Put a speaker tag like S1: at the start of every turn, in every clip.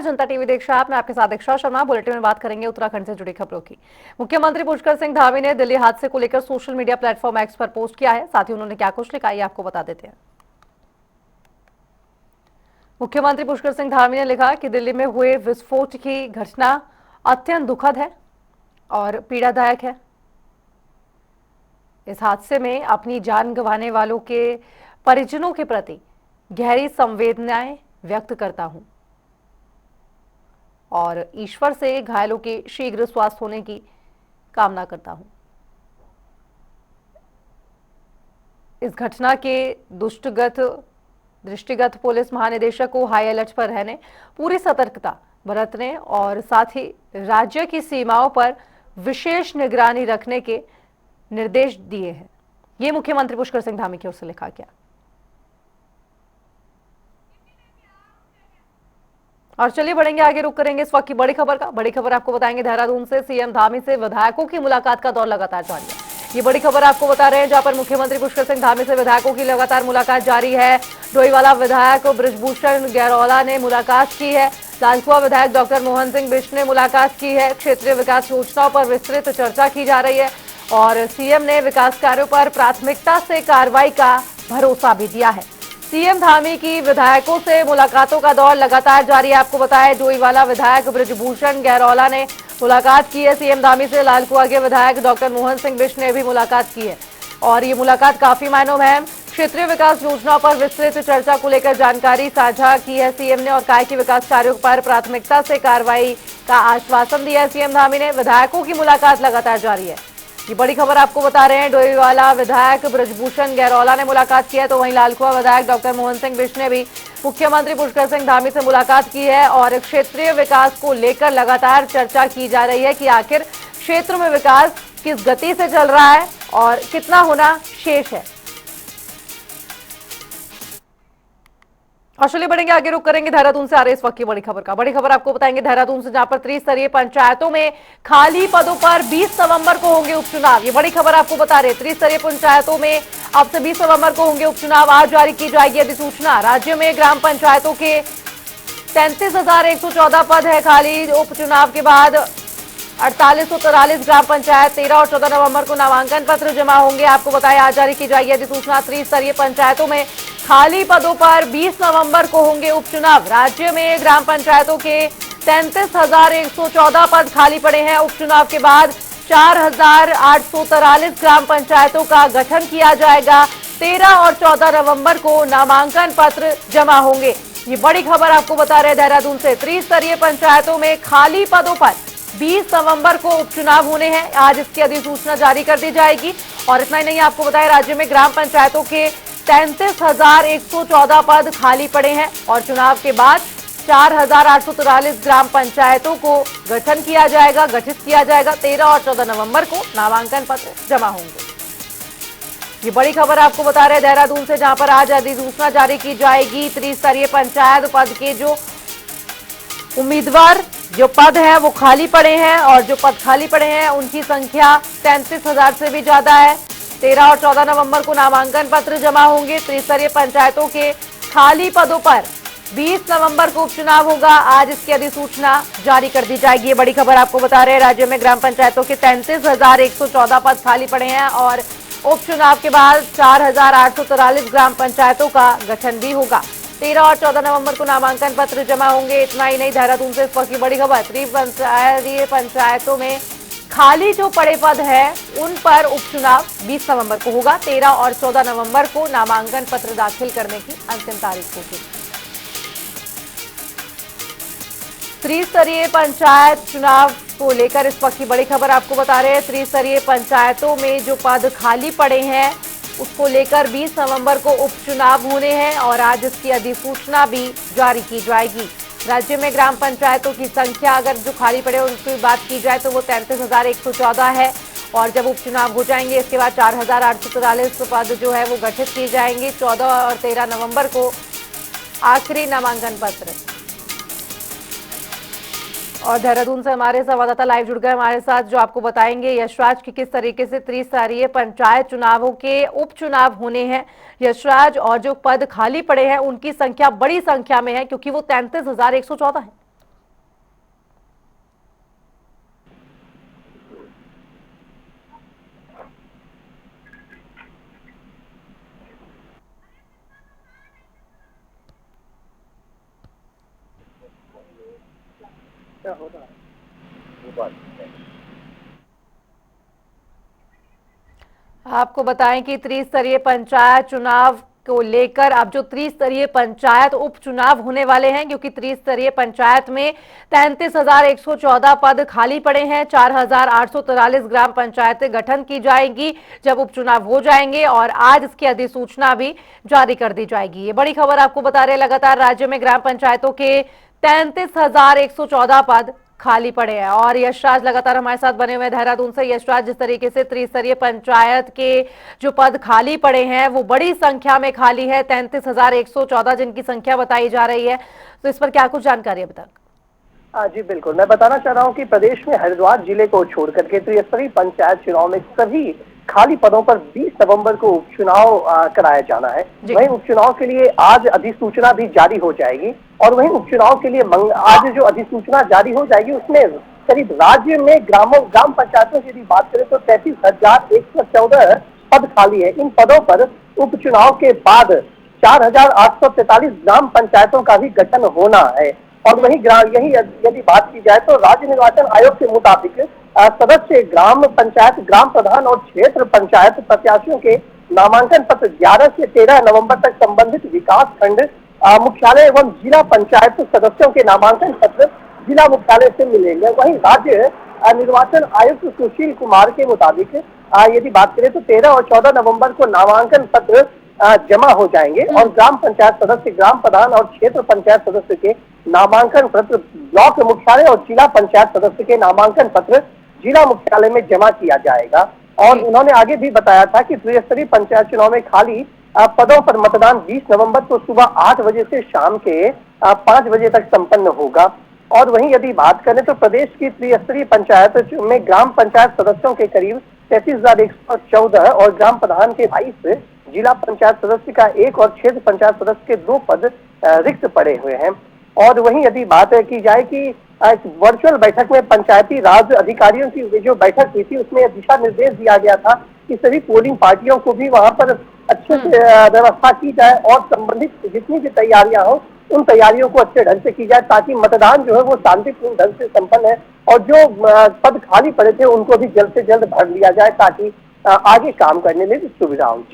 S1: जनता TV देख रहे हैं आप। मैं आपके साथ दीक्षा शर्मा। बुलेटिन में बात करेंगे उत्तराखंड से जुड़ी खबरों की। मुख्यमंत्री पुष्कर सिंह धामी ने दिल्ली हादसे को लेकर सोशल मीडिया प्लेटफॉर्म एक्स पर पोस्ट किया है। साथ ही उन्होंने क्या कुछ लिखा है आपको बता देते हैं। मुख्यमंत्री पुष्कर सिंह धामी ने लिखा कि दिल्ली में हुए विस्फोट की घटना अत्यंत दुखद है और पीड़ादायक है। इस हादसे में अपनी जान गंवाने वालों के परिजनों के प्रति गहरी संवेदनाएं व्यक्त करता हूं और ईश्वर से घायलों के शीघ्र स्वास्थ्य होने की कामना करता हूं। इस घटना के दृष्टिगत पुलिस महानिदेशक को हाई अलर्ट पर रहने, पूरी सतर्कता बरतने और साथ ही राज्य की सीमाओं पर विशेष निगरानी रखने के निर्देश दिए हैं। ये मुख्यमंत्री पुष्कर सिंह धामी की ओर से लिखा गया। और चलिए बढ़ेंगे आगे, रुक करेंगे इस वक्त की बड़ी खबर का। बड़ी खबर आपको बताएंगे देहरादून से। सीएम धामी से विधायकों की मुलाकात का दौर लगातार जारी है। ये बड़ी खबर आपको बता रहे हैं, जहां पर मुख्यमंत्री पुष्कर सिंह धामी से विधायकों की लगातार मुलाकात जारी है। डोईवाला विधायक बृजभूषण गैरोला ने मुलाकात की है। लालकुआ विधायक डॉक्टर मोहन सिंह बिष्ट ने मुलाकात की है। क्षेत्रीय विकास योजनाओं पर विस्तृत चर्चा की जा रही है और सीएम ने विकास कार्यों पर प्राथमिकता से कार्रवाई का भरोसा भी दिया है। सीएम धामी की विधायकों से मुलाकातों का दौर लगातार जारी है। आपको बताया डोईवाला विधायक बृजभूषण गैरोला ने मुलाकात की है सीएम धामी से। लालकुआ के विधायक डॉक्टर मोहन सिंह बिष्ट ने भी मुलाकात की है और ये मुलाकात काफी मायनों में है। क्षेत्रीय विकास योजनाओं पर विस्तृत चर्चा को लेकर जानकारी साझा की है सीएम ने और कहा कि विकास कार्यों पर प्राथमिकता से कार्रवाई का आश्वासन दिया है सीएम धामी ने। विधायकों की मुलाकात लगातार जारी है। ये बड़ी खबर आपको बता रहे हैं, डोईवाला विधायक बृजभूषण गैरोला ने मुलाकात की है, तो वहीं लालकुआ विधायक डॉक्टर मोहन सिंह बिष्ट ने भी मुख्यमंत्री पुष्कर सिंह धामी से मुलाकात की है और क्षेत्रीय विकास को लेकर लगातार चर्चा की जा रही है कि आखिर क्षेत्र में विकास किस गति से चल रहा है और कितना होना शेष है। और चलिए बढ़ेंगे आगे, रुक करेंगे देहरादून से आ रही इस वक्त की बड़ी खबर का। बड़ी खबर आपको बताएंगे देहरादून से, जहां पर त्रिस्तरीय पंचायतों में खाली पदों पर 20 नवंबर को होंगे उपचुनाव। ये बड़ी खबर आपको बता रहे हैं, त्रिस्तरीय पंचायतों में अब से 20 नवंबर को होंगे उपचुनाव। आज जारी की जाएगी अधिसूचना। राज्य में ग्राम पंचायतों के 33,114 पद है खाली। उपचुनाव के बाद 4843 ग्राम पंचायत 13 और 14 नवंबर को नामांकन पत्र जमा होंगे। आपको बताया आज जारी की जाएगी अधिसूचना। त्रिस्तरीय पंचायतों में खाली पदों पर 20 नवंबर को होंगे उपचुनाव। राज्य में ग्राम पंचायतों के 33,114 पद खाली पड़े हैं। उपचुनाव के बाद 4,843 ग्राम पंचायतों का गठन किया जाएगा। 13 और 14 नवंबर को नामांकन पत्र जमा होंगे। ये बड़ी खबर आपको बता रहे हैं देहरादून से। त्रिस्तरीय पंचायतों में खाली पदों पर 20 नवंबर को उपचुनाव होने हैं। आज इसकी अधिसूचना जारी कर दी जाएगी। और इतना ही नहीं, आपको बताया राज्य में ग्राम पंचायतों के 33,114 पद खाली पड़े हैं और चुनाव के बाद 4,843 ग्राम पंचायतों को गठित किया जाएगा। 13 और 14 नवंबर को नामांकन पत्र जमा होंगे। ये बड़ी खबर आपको बता रहे हैं देहरादून से, जहां पर आज अधिसूचना जारी की जाएगी। त्रिस्तरीय पंचायत पद के जो उम्मीदवार जो पद है वो खाली पड़े हैं और जो पद खाली पड़े हैं उनकी संख्या 33,000 से भी ज्यादा है। 13 और 14 नवंबर को नामांकन पत्र जमा होंगे। त्रिस्तरीय पंचायतों के खाली पदों पर 20 नवंबर को उपचुनाव होगा। आज इसकी अधिसूचना जारी कर दी जाएगी। ये बड़ी खबर आपको बता रहे हैं, राज्य में ग्राम पंचायतों के 33,114 पद खाली पड़े हैं और उपचुनाव के बाद 4,843 ग्राम पंचायतों का गठन भी होगा। 13 और 14 नवंबर को नामांकन पत्र जमा होंगे। इतना ही नहीं, देहरादून से इस वक्त की बड़ी खबर, त्रिस्तरीय पंचायतों में खाली जो पड़े पद है उन पर उपचुनाव 20 नवंबर को होगा। 13 और 14 नवंबर को नामांकन पत्र दाखिल करने की अंतिम तारीख होगी। त्रिस्तरीय पंचायत चुनाव को लेकर इस वक्त की बड़ी खबर आपको बता रहे हैं। त्रिस्तरीय पंचायतों में जो पद खाली पड़े हैं उसको लेकर 20 नवंबर को उपचुनाव होने हैं और आज इसकी अधिसूचना भी जारी की जाएगी। राज्य में ग्राम पंचायतों की संख्या अगर जो खाली पड़े उनकी बात की जाए तो वो 33,114 है और जब उपचुनाव हो जाएंगे इसके बाद 4,843 पद जो है वो गठित किए जाएंगे। 14 और 13 नवंबर को आखिरी नामांकन पत्र। और देहरादून से हमारे संवाददाता लाइव जुड़ गए हमारे साथ, जो आपको बताएंगे यशराज की किस तरीके से त्रिस्तरीय पंचायत चुनावों के उपचुनाव होने हैं। यशराज, और जो पद खाली पड़े हैं उनकी संख्या बड़ी संख्या में है क्योंकि वो 33,114 है। आपको बताएं कि त्रिस्तरीय पंचायत चुनाव को लेकर अब जो त्रिस्तरीय पंचायत उपचुनाव होने वाले हैं, क्योंकि त्रिस्तरीय पंचायत में 33,114 पद खाली पड़े हैं। 4,843 ग्राम पंचायतें गठन की जाएंगी जब उपचुनाव हो जाएंगे और आज इसकी अधिसूचना भी जारी कर दी जाएगी। ये बड़ी खबर आपको बता रहे हैं, लगातार राज्य में ग्राम पंचायतों के 33,114 पद खाली पड़े हैं। और यशराज लगातार हमारे साथ बने हुए देहरादून से। यशराज, जिस तरीके से त्रिस्तरीय पंचायत के जो पद खाली पड़े हैं वो बड़ी संख्या में खाली है, 33,114 जिनकी संख्या बताई जा रही है, तो इस पर क्या कुछ जानकारी है अभी तक?
S2: जी बिल्कुल, मैं बताना चाह रहा हूँ कि प्रदेश में हरिद्वार जिले को छोड़कर के त्रिस्तरीय पंचायत चुनाव में सभी खाली पदों पर 20 नवंबर को उपचुनाव कराया जाना है। वहीं उपचुनाव के लिए आज अधिसूचना भी जारी हो जाएगी और वहीं उपचुनाव के लिए आज जो अधिसूचना जारी हो जाएगी उसमें करीब राज्य में ग्राम पंचायतों की यदि बात करें तो 33,114 पद खाली है। इन पदों पर उपचुनाव के बाद 4,843 ग्राम पंचायतों का भी गठन होना है। और वहीं यही यदि बात की जाए तो राज्य निर्वाचन आयोग के मुताबिक सदस्य ग्राम पंचायत, ग्राम प्रधान और क्षेत्र पंचायत प्रत्याशियों के नामांकन पत्र 11 से 13 नवंबर तक संबंधित विकास खंड मुख्यालय एवं जिला पंचायत सदस्यों के नामांकन पत्र जिला मुख्यालय से मिलेंगे। वहीं राज्य निर्वाचन आयुक्त सुशील कुमार के मुताबिक यदि बात करें तो 13 और 14 नवंबर को नामांकन पत्र जमा हो जाएंगे और ग्राम पंचायत सदस्य, ग्राम प्रधान और क्षेत्र पंचायत सदस्य के नामांकन पत्र ब्लॉक मुख्यालय और जिला पंचायत सदस्य के नामांकन पत्र जिला मुख्यालय में जमा किया जाएगा। और उन्होंने आगे भी बताया था कि त्रिस्तरीय पंचायत चुनाव में खाली पदों पर मतदान 20 नवंबर को सुबह 8 बजे से शाम के 5 बजे तक संपन्न होगा। और वहीं यदि बात करें तो प्रदेश की त्रिस्तरीय पंचायत में ग्राम पंचायत सदस्यों के करीब 33,114 और ग्राम प्रधान के 22, जिला पंचायत सदस्य का 1 और क्षेत्र पंचायत सदस्य के 2 पद रिक्त पड़े हुए हैं। और वहीं यदि बात की जाए कि वर्चुअल बैठक में पंचायती राज अधिकारियों की जो बैठक हुई थी उसमें दिशा निर्देश दिया गया था कि सभी पोलिंग पार्टियों को भी वहां पर अच्छे से व्यवस्था की जाए और संबंधित जितनी भी तैयारियां हो उन तैयारियों को अच्छे ढंग से की जाए ताकि मतदान जो है वो शांतिपूर्ण ढंग से संपन्न है और जो पद खाली पड़े थे उनको भी जल्द से जल्द भर लिया जाए ताकि आगे काम करने में सुविधा हो।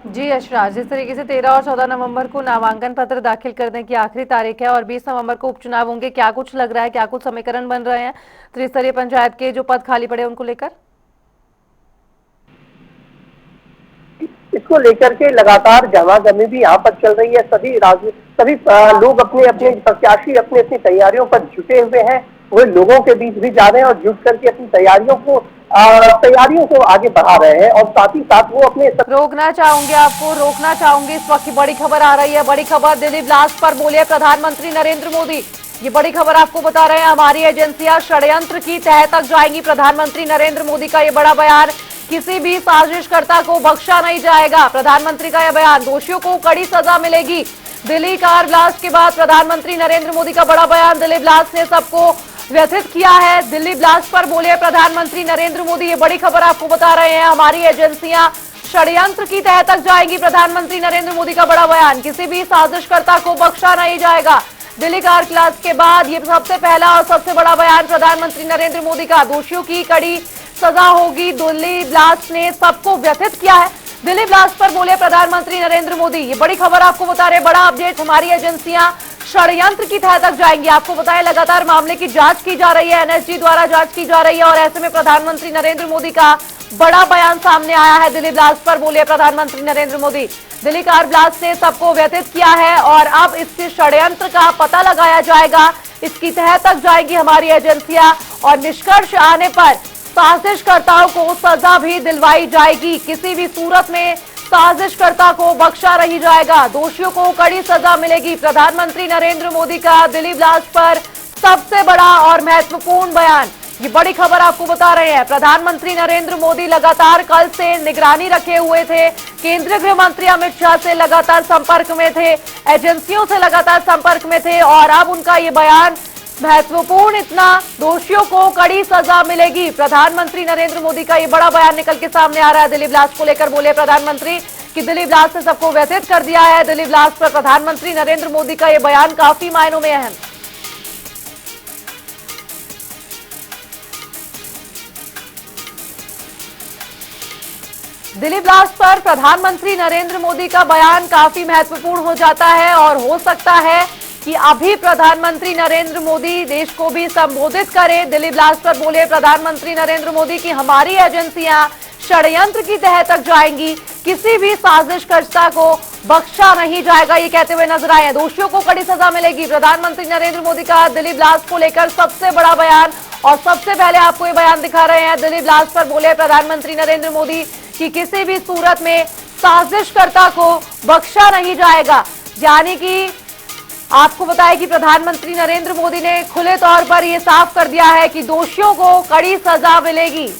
S1: जी यशराज, जिस तरीके से 13 और 14 नवंबर को नामांकन पत्र दाखिल करने की आखिरी तारीख है और 20 नवंबर को उपचुनाव होंगे, क्या कुछ लग रहा है, क्या कुछ समीकरण बन रहे हैं त्रिस्तरीय पंचायत के जो पद खाली पड़े उनको लेकर?
S2: इसको लेकर के लगातार जमाजमी भी यहाँ पर चल रही है। सभी लोग अपने अपने प्रत्याशी अपनी अपनी तैयारियों पर जुटे हुए हैं। वे लोगों के बीच भी जा रहे हैं और जुट करके अपनी तैयारियों को आगे बढ़ा रहे हैं और साथ ही साथ वो अपने
S1: रोकना चाहूंगी इस वक्त की बड़ी खबर आ रही है। बड़ी खबर, दिलीप लास्ट पर बोले प्रधानमंत्री नरेंद्र मोदी। ये बड़ी खबर आपको बता रहे हैं, हमारी एजेंसियां षड्यंत्र की तह तक जाएंगी। प्रधानमंत्री नरेंद्र मोदी का ये बड़ा बयान, किसी भी साजिशकर्ता को बख्शा नहीं जाएगा। प्रधानमंत्री का यह बयान, दोषियों को कड़ी सजा मिलेगी। दिल्ली कार ब्लास्ट के बाद प्रधानमंत्री नरेंद्र मोदी का बड़ा बयान, दिल्ली ब्लास्ट ने सबको व्यथित किया है। दिल्ली ब्लास्ट पर बोले प्रधानमंत्री नरेंद्र मोदी। ये बड़ी खबर आपको बता रहे हैं, हमारी एजेंसियां षड्यंत्र की तह तक जाएंगी। प्रधानमंत्री नरेंद्र मोदी का बड़ा बयान, किसी भी साजिशकर्ता को बख्शा नहीं जाएगा। दिल्ली कार ब्लास्ट के बाद ये सबसे पहला और सबसे बड़ा बयान प्रधानमंत्री नरेंद्र मोदी का, दोषियों की कड़ी सजा होगी। दिल्ली ब्लास्ट ने सबको व्यथित किया है। दिल्ली ब्लास्ट पर बोले प्रधानमंत्री नरेंद्र मोदी। ये बड़ी खबर आपको बता रहे, बड़ा अपडेट, हमारी एजेंसियां षड्यंत्र की तह तक जाएंगी। आपको बताया लगातार मामले की जांच की जा रही है, एनएसजी द्वारा जांच की जा रही है और ऐसे में प्रधानमंत्री नरेंद्र मोदी का बड़ा बयान सामने आया है। दिल्ली ब्लास्ट पर बोले प्रधानमंत्री नरेंद्र मोदी। दिल्ली कार ब्लास्ट ने सबको व्यथित किया है और अब इसके षड्यंत्र का पता लगाया जाएगा, इसकी तह तक जाएगी हमारी एजेंसियां और निष्कर्ष आने पर साजिशकर्ताओं को सजा भी दिलवाई जाएगी। किसी भी सूरत में साजिशकर्ता को बख्शा नहीं जाएगा, दोषियों को कड़ी सजा मिलेगी। प्रधानमंत्री नरेंद्र मोदी का दिल्ली ब्लास्ट पर सबसे बड़ा और महत्वपूर्ण बयान। ये बड़ी खबर आपको बता रहे हैं, प्रधानमंत्री नरेंद्र मोदी लगातार कल से निगरानी रखे हुए थे। केंद्रीय गृह मंत्री अमित शाह से लगातार संपर्क में थे, एजेंसियों से लगातार संपर्क में थे और अब उनका ये बयान महत्वपूर्ण इतना, दोषियों को कड़ी सजा मिलेगी। प्रधानमंत्री नरेंद्र मोदी का ये बड़ा बयान निकल के सामने आ रहा है। दिल्ली ब्लास्ट को लेकर बोले प्रधानमंत्री कि दिल्ली ब्लास्ट ने सबको व्यथित कर दिया है। दिल्ली ब्लास्ट पर प्रधानमंत्री नरेंद्र मोदी का ये बयान काफी मायनों में अहम। दिल्ली ब्लास्ट पर प्रधानमंत्री नरेंद्र मोदी का बयान काफी महत्वपूर्ण हो जाता है और हो सकता है कि अभी प्रधानमंत्री नरेंद्र मोदी देश को भी संबोधित करें। दिल्ली ब्लास्ट पर बोले प्रधानमंत्री नरेंद्र मोदी कि हमारी एजेंसियां षड्यंत्र की तह तक जाएंगी, किसी भी साजिशकर्ता को बख्शा नहीं जाएगा, ये कहते हुए नजर आए हैं। दोषियों को कड़ी सजा मिलेगी। प्रधानमंत्री नरेंद्र मोदी का दिल्ली ब्लास्ट को लेकर सबसे बड़ा बयान, और सबसे पहले आपको ये बयान दिखा रहे हैं। दिल्ली ब्लास्ट पर बोले प्रधानमंत्री नरेंद्र मोदी कि किसी भी सूरत में साजिशकर्ता को बख्शा नहीं जाएगा। यानी कि आपको बताया कि प्रधानमंत्री नरेंद्र मोदी ने खुले तौर पर यह साफ कर दिया है कि दोषियों को कड़ी सजा मिलेगी।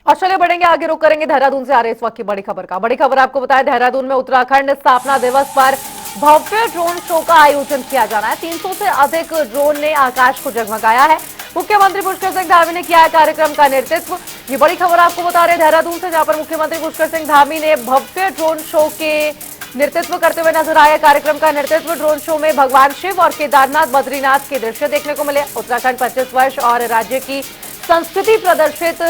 S1: और चलिए बढ़ेंगे आगे, रुक करेंगे देहरादून से आ रहे इस वक्त की बड़ी खबर का। बड़ी खबर आपको बताया देहरादून में उत्तराखंड स्थापना दिवस पर भव्य ड्रोन शो का आयोजन किया जाना है। 300 से अधिक ड्रोन ने आकाश को जगमगाया है। मुख्यमंत्री पुष्कर सिंह धामी ने किया है कार्यक्रम का नेतृत्व। ये बड़ी खबर आपको बता रहे देहरादून से, जहां पर मुख्यमंत्री पुष्कर सिंह धामी ने भव्य ड्रोन शो के नेतृत्व करते हुए नजर आए। कार्यक्रम का नेतृत्व ड्रोन शो में भगवान शिव और केदारनाथ बद्रीनाथ के दृश्य देखने को मिले। उत्तराखंड 25 वर्ष और राज्य की संस्कृति प्रदर्शित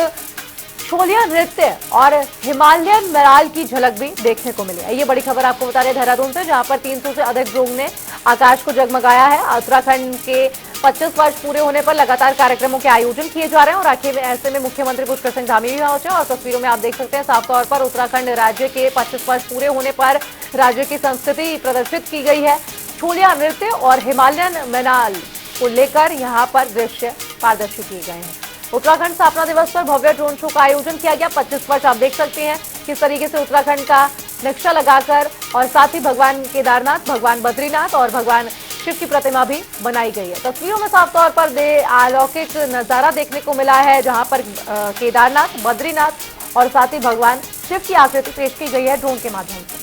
S1: छोलिया नृत्य और हिमालयन मेराल की झलक भी देखने को मिली। ये बड़ी खबर आपको बता रहे देहरादून से, जहां पर 300 से अधिक ड्रोन ने आकाश को जगमगाया है। उत्तराखंड के 25 वर्ष पूरे होने पर लगातार कार्यक्रमों के आयोजन किए जा रहे हैं और आखिर ऐसे में मुख्यमंत्री पुष्कर सिंह धामी भी पहुंचे। और तस्वीरों में आप देख सकते हैं साफ तौर पर उत्तराखंड राज्य के 25 वर्ष पूरे होने पर राज्य की संस्कृति प्रदर्शित की गई है। छोलिया नृत्य और हिमालयन मेराल को लेकर यहाँ पर दृश्य पारदर्शी किए गए हैं। उत्तराखंड स्थापना दिवस पर भव्य ड्रोन शो का आयोजन किया गया। 25 वर्ष आप देख सकते हैं किस तरीके से उत्तराखंड का नक्शा लगाकर, और साथ ही भगवान केदारनाथ, भगवान बद्रीनाथ और भगवान शिव की प्रतिमा भी बनाई गई है। तस्वीरों में साफ तौर पर अलौकिक नजारा देखने को मिला है, जहां पर केदारनाथ, बद्रीनाथ और साथ ही भगवान शिव की आकृति पेश की गई है ड्रोन के माध्यम से।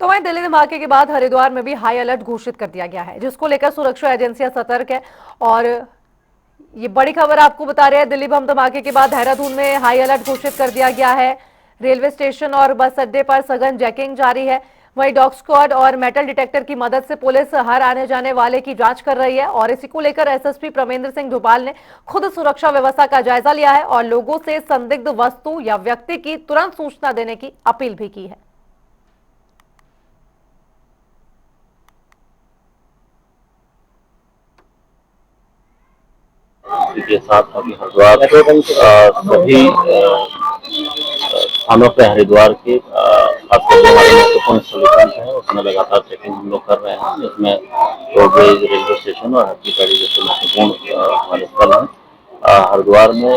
S1: तो वहीं दिल्ली धमाके के बाद हरिद्वार में भी हाई अलर्ट घोषित कर दिया गया है, जिसको लेकर सुरक्षा एजेंसियां सतर्क है। और ये बड़ी खबर आपको बता रहे हैं, दिल्ली बम धमाके के बाद देहरादून में हाई अलर्ट घोषित कर दिया गया है। रेलवे स्टेशन और बस अड्डे पर सघन चेकिंग जारी है। वहीं डॉग स्क्वाड और मेटल डिटेक्टर की मदद से पुलिस हर आने जाने वाले की जांच कर रही है। और इसी को लेकर एसएसपी प्रमेंद्र सिंह ढुपाल ने खुद सुरक्षा व्यवस्था का जायजा लिया है और लोगों से संदिग्ध वस्तु या व्यक्ति की तुरंत सूचना देने की अपील भी की है।
S3: के साथ अभी हरिद्वार सभी स्थानों पे हरिद्वार के खासकर जो हमारे महत्वपूर्ण सॉल्यूशन है उसमें लगातार चेकिंग हम लोग कर रहे हैं, जिसमें रोडवेज, रेलवे स्टेशन और हल्दीबाड़ी जैसे महत्वपूर्ण हमारे स्थल हैं। हरिद्वार में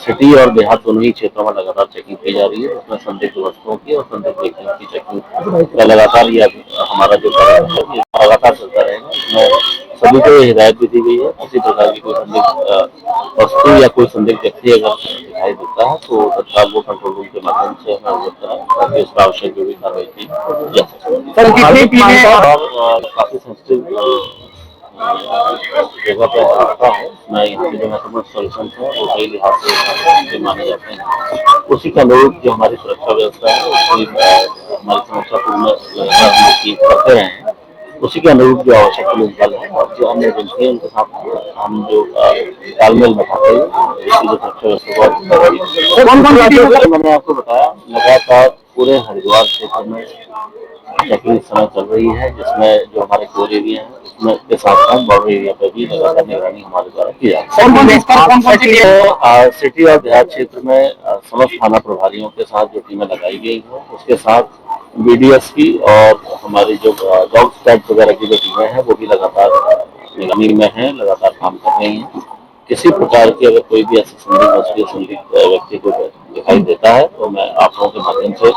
S3: सिटी और देहात दोनों ही क्षेत्रों में लगातार चेकिंग की जा रही है, उसमें संदिग्ध वस्तुओं की और संदिग्ध व्यक्तियों की चेकिंग लगातार ये हमारा जो कार्य है ये लगातार चलता रहेगा। इसमें सभी को हिदायत भी दी गई है, किसी प्रकार की कोई संदिग्ध वस्तु या कोई संदिग्ध व्यक्ति अगर दिखाई देता है तो तत्काल वो कंट्रोल रूम के माध्यम से हमें अवगत कराएं ताकि उसका आवश्यक जो भी कार्रवाई की जा सके। और काफी सेंसिटिव जगह पर रखा है, मैं यहाँ के जो महत्वपूर्ण सॉल्यूशन है वो कई लिहाज से माने जाते हैं। उसी के अनुरूप जो हमारी सुरक्षा व्यवस्था है उसकी हमारी समस्या पूर्ण करते रहे हैं, उसी के अनुरूप जो आवश्यक पुलिस बल है और जो अन्य एजेंसी है उनके साथ हम जो तालमेल बैठाते हैं इसकी जो सुरक्षा व्यवस्था को मैंने आपको बताया लगातार पूरे हरिद्वार क्षेत्र में चेकिंग इस समय चल रही है, जिसमें जो हमारे कोर एरिया है उसमें के साथ साथ बॉर्डर एरिया पर भी लगातार निगरानी हमारे द्वारा की जाती है। सिटी और देहात क्षेत्र में समस्त थाना प्रभारियों के साथ जो टीमें लगाई गई है उसके साथ बीडीएस की और हमारी जो डॉग स्क्वाड वगैरह की जो टीमें हैं वो भी लगातार निगरानी में है, लगातार काम कर रही हैं। किसी प्रकार की अगर कोई भी ऐसी संदिग्ध वस्तु या संदिग्ध व्यक्ति को दिखाई देता है तो मैं आप लोगों के माध्यम से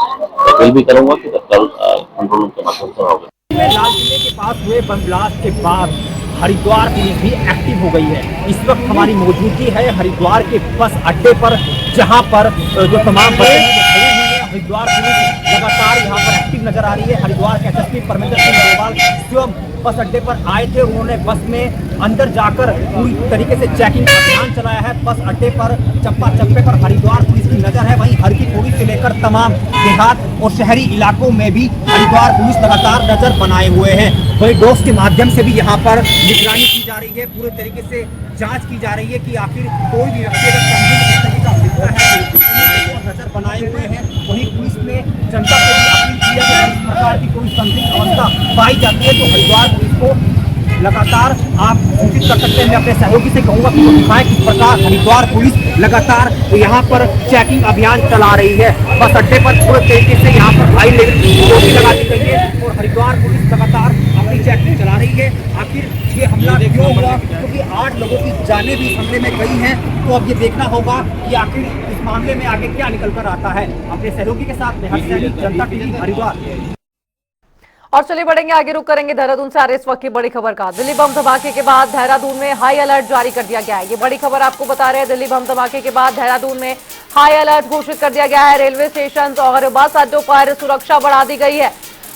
S3: अपील भी करूंगा कि तत्काल कंट्रोल रूम के माध्यम से होगा।
S4: लाल किले के पास हुए बम ब्लास्ट के बाद हरिद्वार पुलिस भी एक्टिव हो गई है। इस वक्त हमारी मौजूदगी है हरिद्वार के बस अड्डे पर, जहां पर जो तमाम हरिद्वार पुलिस लगातार यहाँ पर एक्टिव नजर आ रही है। हरिद्वार के एसएसपी परमेंद्र सिंह ढोभाल स्वयं बस अड्डे पर आए थे। उन्होंने बस में अंदर जाकर पूरी तरीके से चेकिंग अभियान चलाया है। बस अड्डे पर चप्पा चप्पे पर हरिद्वार पुलिस की नजर है। वहीं हर की पौड़ी से लेकर तमाम देहात और शहरी इलाकों में भी हरिद्वार पुलिस लगातार नजर बनाए हुए हैं। वही डॉग्स के माध्यम से भी यहाँ पर निगरानी की जा रही है। पूरे तरीके से जांच की जा रही है कि आखिर कोई भी व्यक्ति अगर संदिग्ध का दिखता है तो नजर बनाए हुए हैं। वहीं पुलिस ने जनता को भी अपील की है कि इस प्रकार की कोई संदिग्ध अवस्था पाई जाती है तो हरिद्वार पुलिस को लगातार आप सूचित कर सकते हैं। मैं अपने सहयोगी से कहूंगा कि वो दिखाएं किस प्रकार हरिद्वार पुलिस लगातार यहाँ पर चेकिंग अभियान चला रही है। बस अड्डे पर पूरे तरीके से यहाँ पर हाई लेवल चौकी लगा दी गई है और हरिद्वार पुलिस लगातार अपनी चेकिंग चला रही है। आखिर ये हमला क्यों हुआ, क्योंकि 8 लोगों की जानें भी इस हमले में गई हैं। तो अब ये देखना होगा कि आखिर इस मामले में आगे क्या निकल कर आता है। अपने सहयोगी के साथ में जनता टीवी हरिद्वार।
S1: और चलिए बढ़ेंगे आगे, रुक करेंगे देहरादून से आ रही इस वक्त की बड़ी खबर का। दिल्ली बम धमाके के बाद देहरादून में हाई अलर्ट जारी कर दिया गया है। ये बड़ी खबर आपको बता रहे हैं। दिल्ली बम धमाके के बाद देहरादून में हाई अलर्ट घोषित कर दिया गया है। रेलवे स्टेशन और बस अड्डों पर सुरक्षा बढ़ा दी गई है।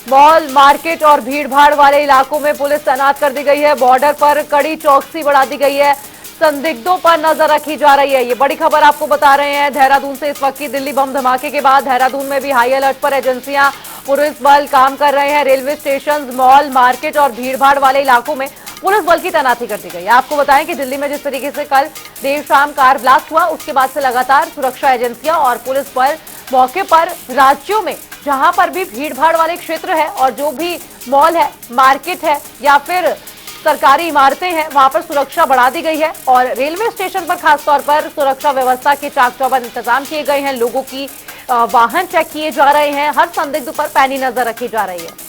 S1: मॉल, मार्केट और भीड़ भाड़ वाले इलाकों में पुलिस तैनात कर दी गई है। बॉर्डर पर कड़ी चौकसी बढ़ा दी गई है। संदिग्धों पर नजर रखी जा रही है। ये बड़ी खबर आपको बता रहे हैं देहरादून से इस वक्त की। दिल्ली बम धमाके के बाद देहरादून में भी हाई अलर्ट पर एजेंसियां, पुलिस बल काम कर रहे हैं। रेलवे स्टेशन, मॉल, मार्केट और भीड़भाड़ वाले इलाकों में पुलिस बल की तैनाती कर दी गई है। आपको बताएं कि दिल्ली में जिस तरीके से कल देर शाम कार ब्लास्ट हुआ, उसके बाद से लगातार सुरक्षा एजेंसियां और पुलिस बल मौके पर राज्यों में जहां पर भी भीड़भाड़ वाले क्षेत्र है और जो भी मॉल है, मार्केट है या फिर सरकारी इमारतें हैं, वहां पर सुरक्षा बढ़ा दी गई है। और रेलवे स्टेशन पर खासतौर पर सुरक्षा व्यवस्था के चाक चौबंद इंतजाम किए गए हैं। लोगों की वाहन चेक किए जा रहे हैं। हर संदिग्ध पर पैनी नजर रखी जा रही है।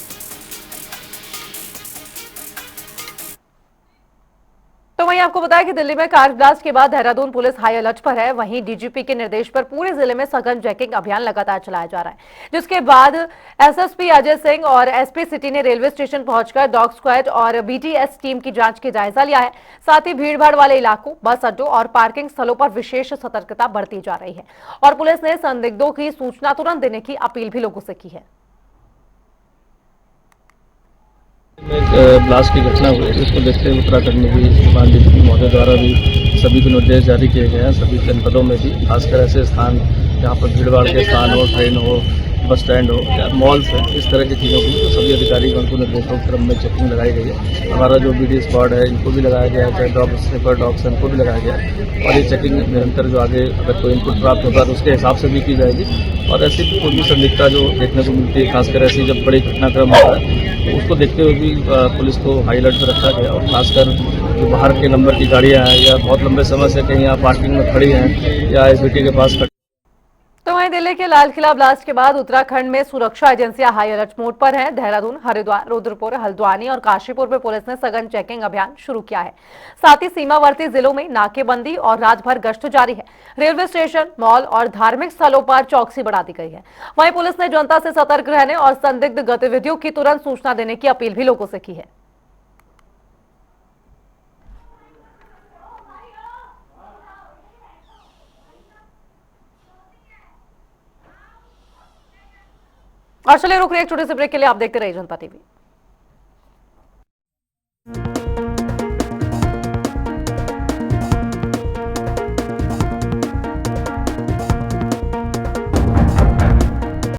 S1: तो वहीं आपको बताया कि दिल्ली में कार ब्लास्ट के बाद देहरादून पुलिस हाई अलर्ट पर है। वहीं डीजीपी के निर्देश पर पूरे जिले में सघन चेकिंग अभियान लगातार चलाया जा रहा है, जिसके बाद एसएसपी अजय सिंह और एसपी सिटी ने रेलवे स्टेशन पहुंचकर डॉग स्क्वाड और बीटीएस टीम की जांच की जायजा लिया है। साथ ही भीड़भाड़ वाले इलाकों, बस अड्डों और पार्किंग स्थलों पर विशेष सतर्कता बरती जा रही है और पुलिस ने संदिग्धों की सूचना तुरंत देने की अपील भी लोगों से की है।
S5: ब्लास्ट की घटना हुई, इसको देखते हुए उत्तराखंड में भी माननीय महोदय द्वारा भी सभी को निर्देश जारी किए गए हैं। सभी जनपदों में भी खासकर ऐसे स्थान जहाँ पर भीड़भाड़ के स्थान हो, ट्रेन हो, बस स्टैंड हो या मॉल्स है, इस तरह की चीज़ों की तो सभी अधिकारीगण को निर्देशों के क्रम में चेकिंग लगाई गई है। हमारा जो बीडी स्क्वाड है इनको भी लगाया गया है, चाहे डॉग स्निपर डॉग्स हैं उनको भी लगाया गया है और ये चेकिंग निरंतर जो आगे अगर कोई इनपुट प्राप्त होता है तो उसके हिसाब से भी की जाएगी। और ऐसी कोई भी संदिग्धता जो देखने को मिलती है, खासकर ऐसी जब बड़ी घटनाक्रम होता है तो उसको देखते हुए भी पुलिस को हाई अलर्ट पर रखा गया। और खासकर जो बाहर के नंबर की गाड़ियाँ हैं या बहुत लंबे समय से कहीं यहाँ पार्किंग में खड़ी हैं या एसबीटी के पास
S1: तो वहीं दिल्ली के लाल किला ब्लास्ट के बाद उत्तराखंड में सुरक्षा एजेंसियां हाई अलर्ट मोड पर हैं। देहरादून, हरिद्वार, रुद्रपुर, हल्द्वानी और काशीपुर में पुलिस ने सघन चेकिंग अभियान शुरू किया है। साथ ही सीमावर्ती जिलों में नाकेबंदी और रात भर गश्त जारी है। रेलवे स्टेशन, मॉल और धार्मिक स्थलों पर चौकसी बढ़ा दी गई है। वहीं पुलिस ने जनता से सतर्क रहने और संदिग्ध गतिविधियों की तुरंत सूचना देने की अपील भी लोगों से की है। और चलिए रुक रहे एक छोटे से ब्रेक के लिए। आप देखते रहिए जनता टीवी।